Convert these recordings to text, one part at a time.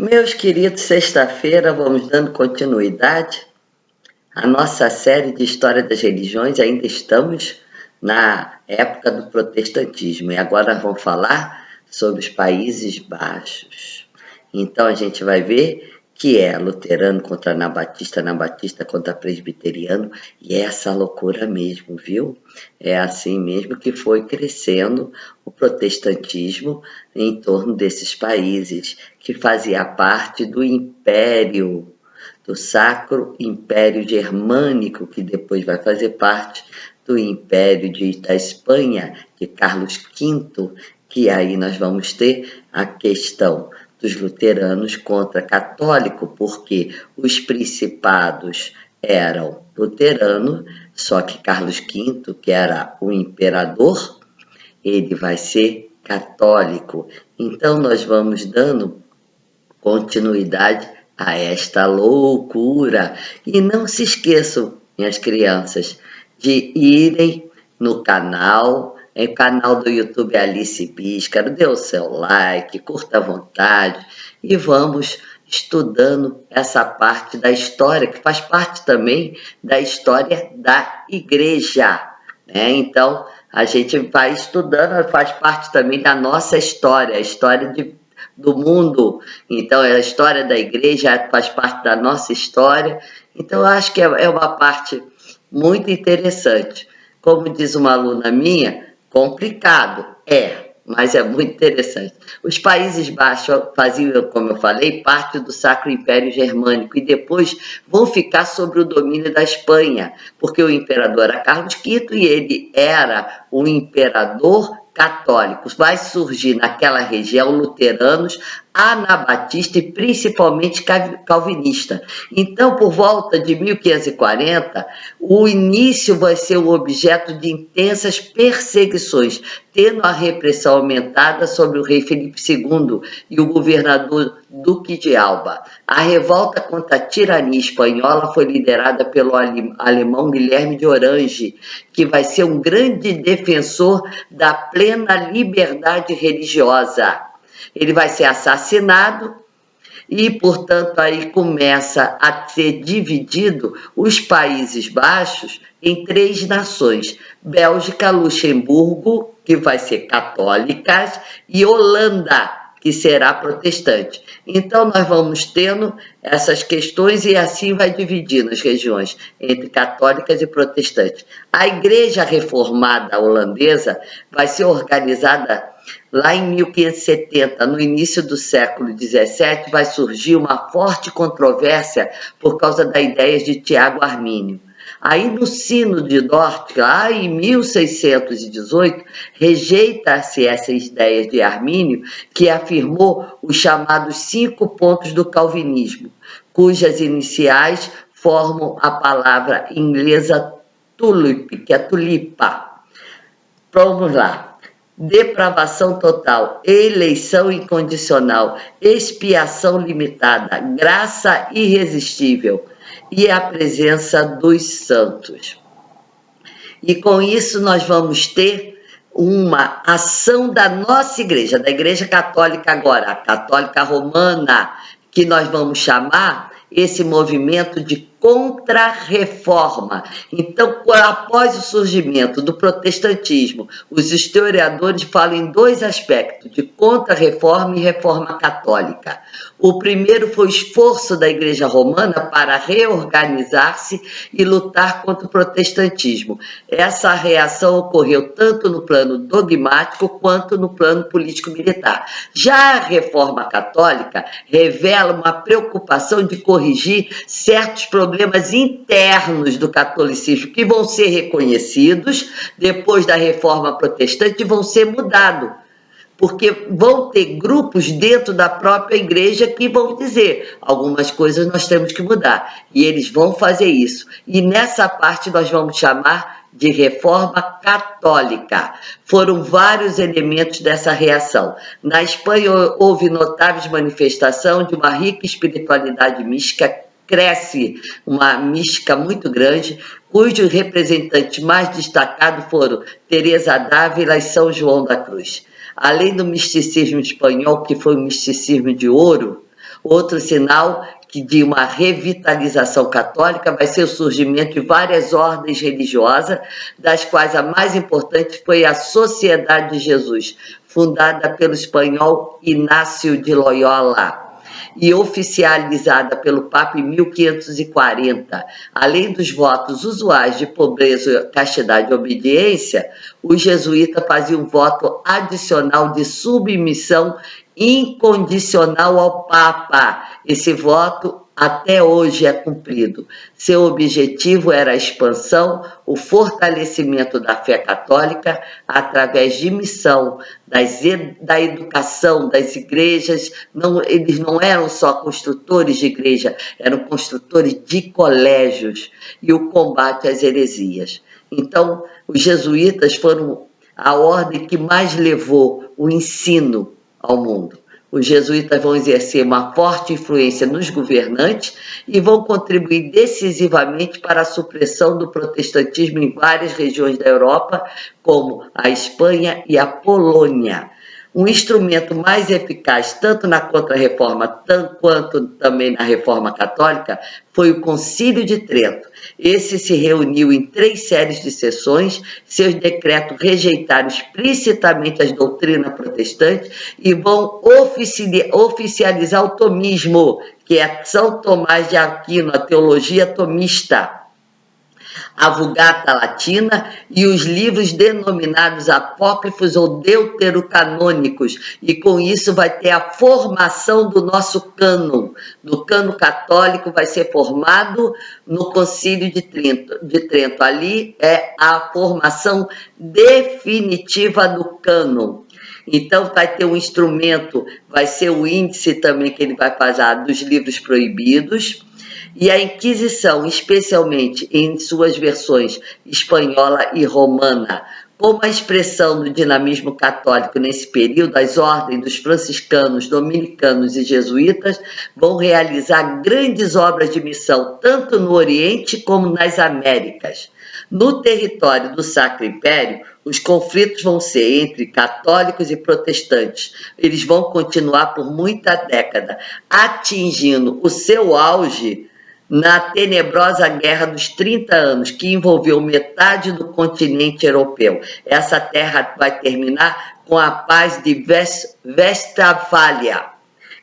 Meus queridos, sexta-feira vamos dando continuidade à nossa série de História das Religiões. Ainda estamos na época do protestantismo e agora vamos falar sobre os Países Baixos. Então a gente vai ver que é luterano contra anabatista contra presbiteriano, e é essa loucura mesmo, viu? É assim mesmo que foi crescendo o protestantismo em torno desses países, que fazia parte do Império, do Sacro Império Germânico, que depois vai fazer parte do Império da Espanha, de Carlos V, que aí nós vamos ter a questão dos luteranos contra católico, porque os principados eram luteranos, só que Carlos V, que era o imperador, ele vai ser católico. Então nós vamos dando continuidade a esta loucura. E não se esqueçam, minhas crianças, de irem no canal do YouTube Alice Bíscaro, dê o seu like, curta à vontade e vamos estudando essa parte da história, que faz parte também da história da igreja, né? Então, a gente vai estudando, faz parte também da nossa história, a história do mundo. Então, a história da igreja faz parte da nossa história. Então, eu acho que é uma parte muito interessante. Como diz uma aluna minha, complicado, mas é muito interessante. Os Países Baixos faziam, como eu falei, parte do Sacro Império Germânico e depois vão ficar sob o domínio da Espanha, porque o imperador era Carlos V e ele era um imperador católicos. Vai surgir naquela região luteranos, anabatistas e principalmente calvinista. Então, por volta de 1540, o início vai ser o objeto de intensas perseguições, tendo a repressão aumentada sobre o rei Felipe II e o governador Duque de Alba. A revolta contra a tirania espanhola foi liderada pelo alemão Guilherme de Orange, que vai ser um grande defensor da plena liberdade religiosa. Ele vai ser assassinado e, portanto, aí começa a ser dividido os Países Baixos em 3 nações: Bélgica, Luxemburgo, que vai ser católicas, e Holanda, que será protestante. Então, nós vamos tendo essas questões e assim vai dividindo as regiões entre católicas e protestantes. A Igreja Reformada Holandesa vai ser organizada lá em 1570, no início do século XVII, vai surgir uma forte controvérsia por causa das ideias de Tiago Armínio. Aí no Sino de Dort, lá em 1618, rejeita-se essas ideias de Armínio, que afirmou os chamados 5 pontos do calvinismo, cujas iniciais formam a palavra inglesa tulip, que é tulipa. Vamos lá. Depravação total, eleição incondicional, expiação limitada, graça irresistível e a presença dos santos. E com isso nós vamos ter uma ação da nossa igreja, da Igreja Católica agora, a Católica Romana, que nós vamos chamar esse movimento de contra-reforma. Então, após o surgimento do protestantismo, os historiadores falam em 2 aspectos, de contra-reforma e reforma católica. O primeiro foi o esforço da Igreja Romana para reorganizar-se e lutar contra o protestantismo. Essa reação ocorreu tanto no plano dogmático quanto no plano político-militar. Já a reforma católica revela uma preocupação de corrigir certos problemas internos do catolicismo, que vão ser reconhecidos depois da reforma protestante e vão ser mudados. Porque vão ter grupos dentro da própria igreja que vão dizer algumas coisas nós temos que mudar. E eles vão fazer isso. E nessa parte nós vamos chamar de reforma católica. Foram vários elementos dessa reação. Na Espanha houve notáveis manifestações de uma rica espiritualidade mística, cresce uma mística muito grande, cujos representantes mais destacados foram Teresa d'Ávila e São João da Cruz. Além do misticismo espanhol, que foi um misticismo de ouro, Outro sinal de uma revitalização católica vai ser o surgimento de várias ordens religiosas, das quais a mais importante foi a Sociedade de Jesus, fundada pelo espanhol Inácio de Loyola e oficializada pelo Papa em 1540. Além dos votos usuais de pobreza, castidade e obediência, os jesuítas faziam um voto adicional de submissão incondicional ao Papa. Esse voto até hoje é cumprido. Seu objetivo era a expansão, o fortalecimento da fé católica através de missão, da educação, das igrejas. Eles não eram só construtores de igreja, eram construtores de colégios, e o combate às heresias. Então, os jesuítas foram a ordem que mais levou o ensino ao mundo. Os jesuítas vão exercer uma forte influência nos governantes e vão contribuir decisivamente para a supressão do protestantismo em várias regiões da Europa, como a Espanha e a Polônia. Um instrumento mais eficaz, tanto na Contra-Reforma quanto também na Reforma Católica, foi o Concílio de Trento. Esse se reuniu em 3 séries de sessões, seus decretos rejeitaram explicitamente as doutrinas protestantes e vão oficializar o tomismo, que é São Tomás de Aquino, a teologia tomista, a Vulgata Latina e os livros denominados apócrifos ou deuterocanônicos, e com isso vai ter a formação do nosso cânon. Do cânon católico vai ser formado no Concílio de Trento. Ali é a formação definitiva do cânon. Então vai ter um instrumento, vai ser o índice também que ele vai fazer dos livros proibidos. E a Inquisição, especialmente em suas versões espanhola e romana, como a expressão do dinamismo católico nesse período, as ordens dos franciscanos, dominicanos e jesuítas vão realizar grandes obras de missão, tanto no Oriente como nas Américas. No território do Sacro Império, os conflitos vão ser entre católicos e protestantes. Eles vão continuar por muita década, atingindo o seu auge na tenebrosa Guerra dos 30 Anos, que envolveu metade do continente europeu. Essa terra vai terminar com a paz de Westfália,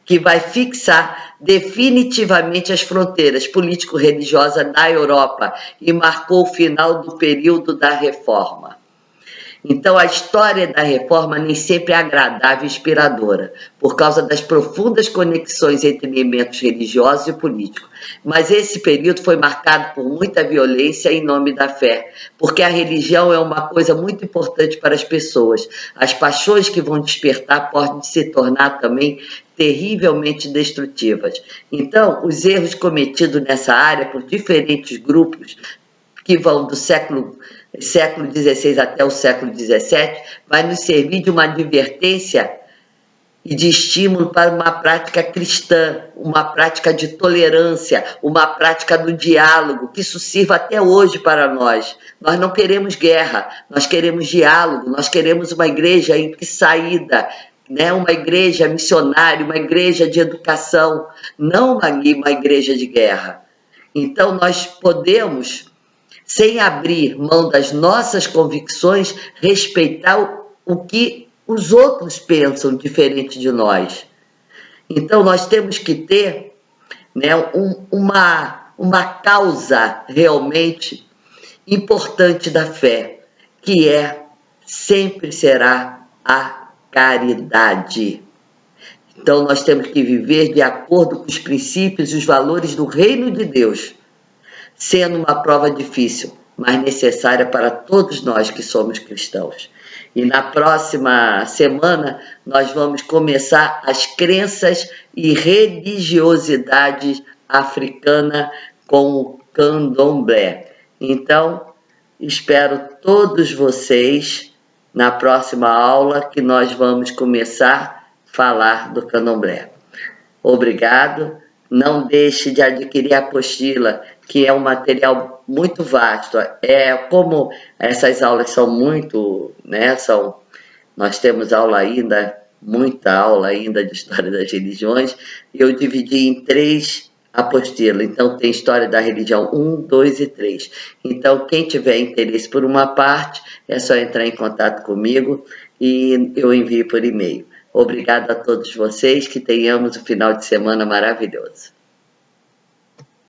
que vai fixar definitivamente as fronteiras político-religiosas da Europa e marcou o final do período da Reforma. Então, a história da Reforma nem sempre é agradável e inspiradora, por causa das profundas conexões entre elementos religiosos e políticos. Mas esse período foi marcado por muita violência em nome da fé, porque a religião é uma coisa muito importante para as pessoas. As paixões que vão despertar podem se tornar também terrivelmente destrutivas. Então, os erros cometidos nessa área por diferentes grupos, que vão do século XVI até o século XVII, vai nos servir de uma advertência e de estímulo para uma prática cristã, uma prática de tolerância, uma prática do diálogo, que isso sirva até hoje para nós. Nós não queremos guerra, nós queremos diálogo, nós queremos uma igreja em que saída, né? Uma igreja missionária, uma igreja de educação, não uma igreja de guerra. Então nós podemos, sem abrir mão das nossas convicções, respeitar o que os outros pensam diferente de nós. Então, nós temos que ter, né, uma causa realmente importante da fé, que sempre será a caridade. Então, nós temos que viver de acordo com os princípios e os valores do reino de Deus, sendo uma prova difícil, mas necessária para todos nós que somos cristãos. E na próxima semana nós vamos começar as crenças e religiosidade africana com o candomblé. Então, espero todos vocês na próxima aula, que nós vamos começar a falar do candomblé. Obrigado. Não deixe de adquirir a apostila, que é um material muito vasto. Como essas aulas são muito, né? Nós temos aula ainda muita aula ainda de História das Religiões, e eu dividi em 3 apostilas. Então, tem História da Religião 1, 2 e 3. Então, quem tiver interesse por uma parte, é só entrar em contato comigo e eu envio por e-mail. Obrigada a todos vocês, que tenhamos um final de semana maravilhoso.